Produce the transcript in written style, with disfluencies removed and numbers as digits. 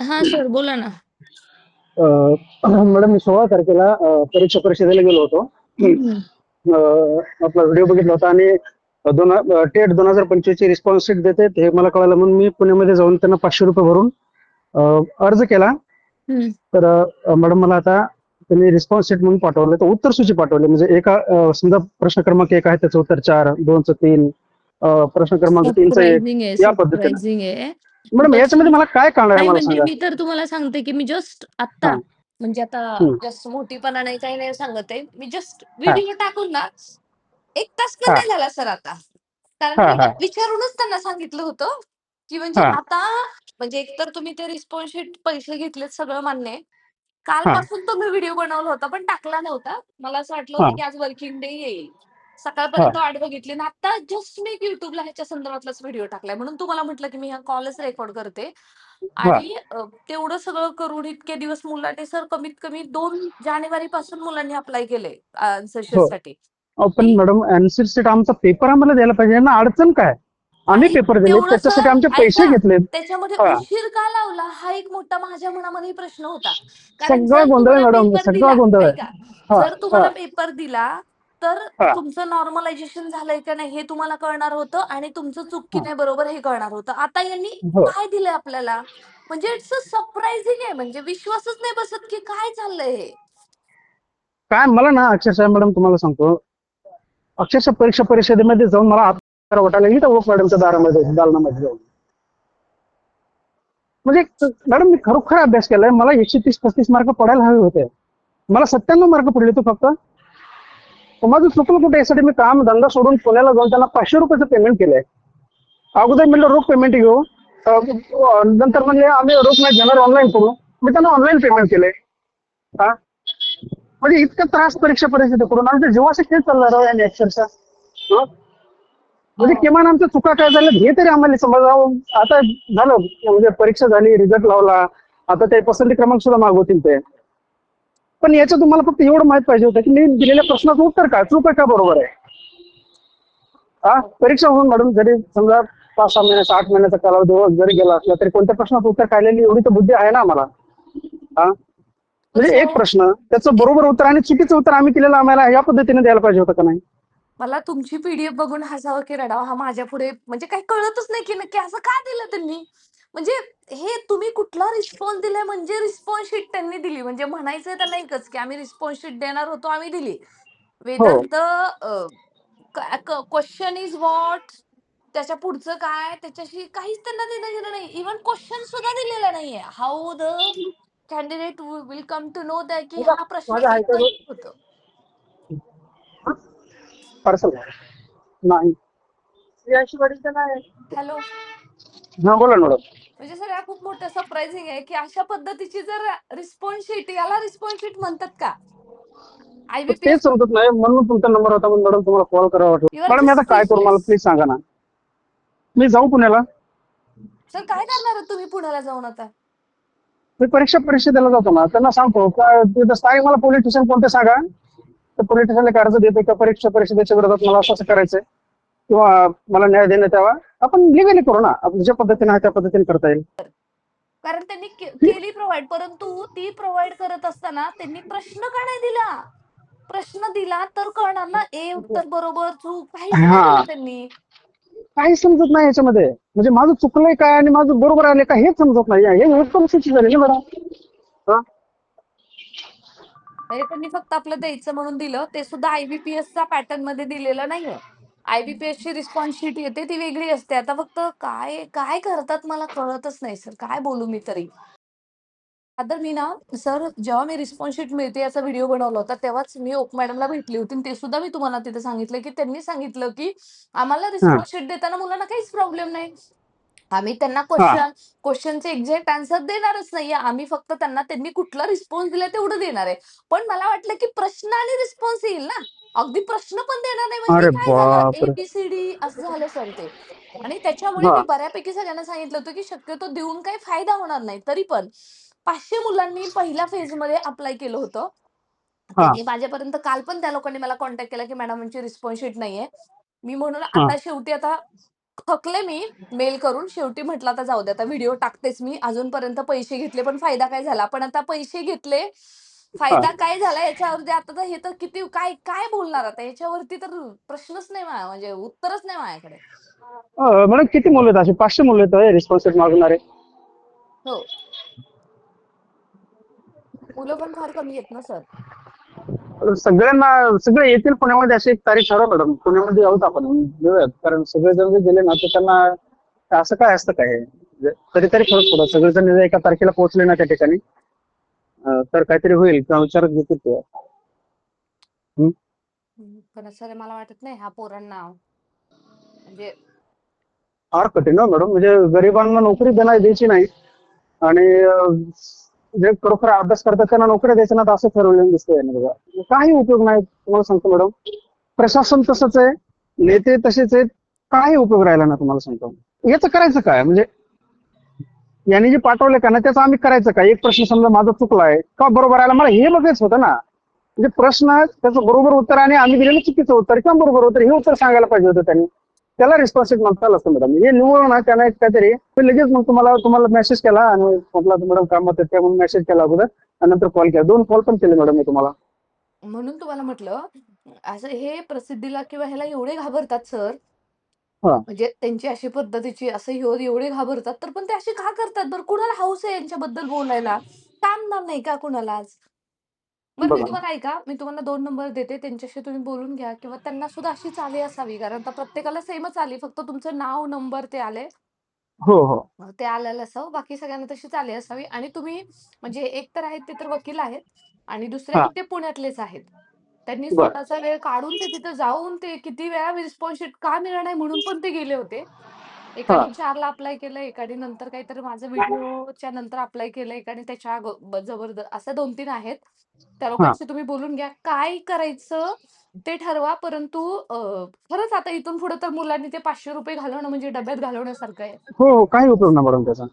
हां, सर बोला ना. अ, मॅडम मी 16 तारखेला परीक्षा परिषदेला गेलो होतो. हं. आपला व्हिडिओ बघितला होता आणि टेट 2025 ची रिस्पॉन्स शीट देते हे मला कळालं म्हणून मी पुण्यामध्ये जाऊन त्यांना ₹500 भरून अर्ज केला. हं. तर मॅडम मला आता त्यांनी रिस्पॉन्स शीट म्हणून पाठवलं, तर उत्तर सूची पाठवली. म्हणजे एका समजा प्रश्न क्रमांक 1 आहे त्याचं उत्तर 4, 2चं 3, प्रश्न क्रमांक 3चं 1, सरप्रायझिंग आहे, या पद्धतीनं. सरप्रायझिंग आहे. मॅडम बट याच्यामध्ये मला काय कळणार आहे नाही मला म्हणजे सांगा? मी तर तुम्हाला सांगते, की मी जस्ट आत्ता हां. म्हणजे आता हं. जास्त मोठीपणा नाही, काही नाही सांगत आहे. मी जस्ट हां. व्हिडिओ टाकून ना 1 तास पण हां. नाही झाला सर आता. कारण हां, मी हां. विचारूनच त्यांना सांगितलं होतं, की म्हणजे हां. आता म्हणजे एकतर तुम्ही ते रिस्पॉन्स शीट पैसे घेतलेत सगळं मान्य आहे. हां. कालपासून तो मी व्हिडिओ बनवला होता, पण टाकला नव्हता. मला असं वाटलं होतं, हां. की आज वर्किंग डे येईल. हां. सकाळपर्यंत वाट बघितली आणि आता जस्ट मी YouTubeला ह्याच्या संदर्भातलाच व्हिडिओ टाकलाय. म्हणून तुम्हाला म्हटलं, की मी हा कॉलच रेकॉर्ड करते. हां. आणि तेवढं सगळं करून इतके दिवस मुलांनी सर कमीत कमी 2 जानेवारीपासून मुलांनी अप्लाय केलंय हो. सेशनसाठी. अहो, पण मी मॅडम आन्सर शीट आमचा पेपर आम्हाला द्यायला पाहिजे ना, अडचण काय? आम्ही नाही पेपर दिले, तेवढं त्याच्यासाठी सर आमचे पैसे ऐका, घेतलेत. त्याच्यामध्ये हां. उशीर का लावला हा एक मोठा माझ्या मनामध्ये प्रश्न होता. कारण सगळा जर गोंधळ आहे तुम्हाला मॅडम, पेपर सगळा दिला गोंधळ आहे. ऐका, हां. जर हां. तुम्हाला पेपर दिला, तर हां. तुमचं नॉर्मलायझेशन झालंय का नाही हे तुम्हाला कळणार होतं आणि तुमचं चूक की हां. नाही बरोबर हे कळणार होतं. आता यांनी हो. काय दिलंय आपल्याला? म्हणजे इट्स अ सरप्रायझिंग आहे म्हणजे विश्वासच नाही बसत की काय चाललंय हे? काय मला ना अक्षरशः मॅडम तुम्हाला सांगतो, अक्षरशः परीक्षा परिषदेमध्ये जाऊन मला आत्महत्या वाटायला लागली त्या मॅडमच्या दालनामध्ये जाऊन. म्हणजे मॅडम मी खरोखर अभ्यास केलाय. मला 130-35 मार्क पडायला हवे होते. मला 97 मार्क पडले तो फक्त. तर माझं चुकलं कुठे? यासाठी मी काम धंदा सोडून पुण्याला जाऊन त्यांना ₹500 पेमेंट केलंय. अगोदर म्हणलं रोख पेमेंट घेऊ. नंतर म्हणले आम्ही रोख नाही घेणार, ऑनलाईन करू. मी त्यांना ऑनलाईन पेमेंट केले. हा, म्हणजे इतका त्रास परीक्षा परिस्थिती करून आमच्या जीवाशी खेळ चालला राव यांनी अक्षरशः. हं? म्हणजे अ, किमान आमच्या चुका काय झाल्या हे तरी आम्हाला समजावं. आता झालं म्हणजे परीक्षा झाली, रिझल्ट लावला. आता ते पसंती क्रमांक सुद्धा मागवतील ते. पण याचं तुम्हाला फक्त एवढं माहित पाहिजे होतं की मी दिलेल्या प्रश्नाचं उत्तर काय, चूक आहे का बरोबर आहे. हा, परीक्षा होऊन मॅडम जरी समजा 5-6 महिन्याचा 8 महिन्याचा कालावधी जरी गेला असला तरी कोणत्या प्रश्नाचं उत्तर काढलेली एवढी तर बुद्धी आहे ना आम्हाला. हा, म्हणजे एक कसं प्रश्न त्याचं बरोबर उत्तर आणि चुकीचं उत्तर आम्ही केलेलं आम्हाला या पद्धतीने द्यायला पाहिजे होतं का नाही? मला तुमची पीडीएफ बघून हसावं की रडावं हा माझ्यापुढे म्हणजे काही कळतच नाही की नक्की असं का दिलं त्यांनी? म्हणजे हे तुम्ही कुठला रिस्पॉन्स दिलाय म्हणजे रिस्पॉन्स शीट त्यांनी दिली. म्हणजे म्हणायचंय त्यांना एकच की आम्ही रिस्पॉन्स शीट देणार होतो, आम्ही दिली. हो. Vedant question is what? त्याच्या पुढचं काय? त्याच्याशी काहीच त्यांना देणं-घेणं नाही. इव्हन क्वेशन सुद्धा दिलेला नाहीये. How the candidate will come to know that की हा प्रश्न माझ्या एकच ऐकायचं होतं. पार्सल नाही. हॅलो. हा, बोला ना मॅडम. म्हणजे सर हा खूप मोठं सरप्रायझिंग आहे, की अशा पद्धतीची जर रिस्पॉन्स शीट याला रिस्पॉन्स शीट म्हणतात का? तर तेच आय-बी-पी-एस समजत नाही म्हणून तुमचा नंबर होता म्हणून मॅडम तुम्हाला कॉल करावा वाटला. यू आर मॅडम मी आता जस्ट काय करू मला स्पीचलेस. प्लीज सांगा ना. मी जाऊ पुण्याला? सर काय करणार आहात तुम्ही पुण्याला जाऊन आता? मी परीक्षा परिषदेला जातो ना, त्यांना सांगतो का तिथं स्थानिक मला पोलीस स्टेशन कोणते सांगा. तर पोलीस स्टेशनला एक अर्ज देतो का परीक्षा परिषदेच्या विरोधात मला असं असं करायचंय किंवा मला न्याय देण्यात यावा. आपण लिगली करू ना, आपण ज्या पद्धतीने आहे त्या पद्धतीने करता येईल. कारण त्यांनी केली प्रोव्हाईड, परंतु ती प्रोव्हाईड करत असताना त्यांनी प्रश्न का नाही दिला? प्रश्न दिला तर कळणार ना, ए उत्तर बरोबर, चूक काहीच नाही हा, दिलं त्यांनी. काही समजत नाही याच्यामध्ये. म्हणजे माझं चुकलंय काय आणि माझं बरोबर आले का हेच समजत नाही. हे उत्तम सूची झाली ना मॅडम. हा? म्हणजे त्यांनी फक्त आपलं द्यायचं म्हणून दिलं. ते सुद्धा आय-बी-पी-एसच्या पॅटर्नमध्ये दिलेलं नाहीये. आय-बी-पी-एसची रिस्पॉन्स शीट येते ती वेगळी असते. आता फक्त काय काय करतात मला कळतच नाही सर. काय बोलू मी तरी? आता मी ना सर जेव्हा मी रिस्पॉन्स शीट मिळते याचा व्हिडिओ बनवला होता, तेव्हाच मी ओक मॅडमला भेटली होती आणि ते सुद्धा मी तुम्हाला तिथे सांगितलं, की त्यांनी सांगितलं, की आम्हाला हा. रिस्पॉन्स शीट देताना मुलांना काहीच प्रॉब्लेम नाही. आम्ही त्यांना हा. क्वेश्चनचे एक्झॅक्ट आन्सर देणारच नाहीये. आम्ही फक्त त्यांना त्यांनी कुठला रिस्पॉन्स दिलाय तेवढं देणार आहे. पण मला वाटलं, की प्रश्न आणि रिस्पॉन्स येईल ना. अगदी प्रश्न पण देणार नाही म्हणजे अरे काय झालं? बापरे. ए असं झालं सर ते. आणि त्याच्यामुळे हा. मी बऱ्यापैकी सगळ्यांना सांगितलं होतं, की शक्यतो देऊन काही फायदा होणार नाही. तरी पण 500 मुलांनी पहिल्या फेजमध्ये अप्लाय केलं होतं. हा. त्यांनी माझ्यापर्यंत काल पण त्या लोकांनी मला कॉन्टॅक्ट केला, की मॅडम आमची रिस्पॉन्स शीट नाहीये. मी म्हणून हा. आता शेवटी आता थकले मी मेल करून. शेवटी म्हटलं आता जाऊ दे, आता व्हिडिओ टाकतेच मी. अजूनपर्यंत पैसे घेतले पण फायदा काय झाला? पण आता पैसे घेतले, हा फायदा काय झाला याच्यावरती आता तर हे तर किती काय काय बोलणार आता याच्यावरती तर प्रश्नच नाही म्हणजे उत्तरच नाही माझ्याकडे. मॅडम किती मुलं आहेत असे? 500 मुलं आहेत रिस्पॉन्सिबिलिटी मागणारे. हो. मुलं पण फार कमी आहेत ना सर. सगळ्यांना सगळे येतील पुण्यामध्ये, अशी एक तारीख ठरवा मॅडम. पुण्यामध्ये आहोत आपण, घेऊयात. कारण सगळेजण जे गेले ना तर त्यांना असं काय असतं काय कधीतरी फरक पडतो. सगळेजण एका तारखेला पोहोचले ना त्या ठिकाणी, तर काहीतरी होईल किंवा विचारत घेतील ते. हं? पण सर मला वाटत नाही ह्या पोरांना म्हणजे फार कठीण हो मॅडम. म्हणजे गरिबांना नोकरी द्यायची नाही आणि जे खरोखर अभ्यास करतात त्यांना नोकरी द्यायचं ना, तर असं ठरवलेलं दिसतंय ना बघा. काही उपयोग नाही तुम्हाला सांगतो मॅडम. प्रशासन तसंच आहे, नेते तसेच आहेत. काही उपयोग राहिला ना तुम्हाला सांगतो. याचं करायचं काय? म्हणजे यांनी जे पाठवले का ना त्याचं आम्ही करायचं काय? एक प्रश्न समजा माझा चुकला आहे का बरोबर आला, मला हे बघायचं होतं ना. म्हणजे प्रश्न त्याचं बरोबर उत्तर आणि आम्ही दिलेलं चुकीचं उत्तर किंवा बरोबर उत्तर, हे उत्तर सांगायला पाहिजे होतं त्यांनी. त्याला रिस्पॉन्सिबिलिटी म्हणता आलं असतं मॅडम. हे निवड ना त्यांना एक काहीतरी मी लगेच मग तुम्हाला मेसेज केला आणि म्हटलं मॅडम कामात आहे म्हणून मेसेज केला अगोदर आणि नंतर कॉल केला. 2 कॉल पण केले मॅडम मी तुम्हाला. म्हणून तुम्हाला म्हटलं असं हे प्रसिद्धीला किंवा ह्याला एवढे घाबरतात सर. हा म्हणजे त्यांची अशी पद्धतीची असं एवढे घाबरतात तर पण ते असे का करतात बरं? कुणाला हौस आहे यांच्याबद्दल बोलायला? काम धाम नाही का कुणाला आज? बरं मी बघा. तुम्हाला ऐका, मी तुम्हाला 2 नंबर देते. त्यांच्याशी तुम्ही बोलून घ्या किंवा त्यांना सुद्धा अशीच आली असावी. कारण आता प्रत्येकाला सेमच आली. फक्त तुमचं नाव, नंबर ते आले. हो हो. ते आलेलं असावं. बाकी सगळ्यांना तशीच आली असावी आणि तुम्ही म्हणजे एक तर आहेत ते तर वकील आहेत आणि दुसरे हा की ते पुण्यातलेच आहेत. त्यांनी बर. स्वतःचा वेळ काढून ते तिथं जाऊन ते किती वेळा रिस्पॉन्स शीट का मिळणार नाही म्हणून पण ते गेले होते. हा एकाने 4ला अप्लाय केलं, एकाने नंतर काहीतरी माझं व्हिडिओच्या नंतर अप्लाय केलं, एकाने त्याच्या जबरदस्त असे 2-3 आहेत. त्या हा लोकांशी तुम्ही बोलून घ्या. काय करायचं ते ठरवा. परंतु खरंच आता इथून पुढे तर मुलांनी ते ₹500 घालवणं म्हणजे डब्यात घालवण्यासारखं आहे. हो हो. काही उपयोग नाही मॅडम त्याचा.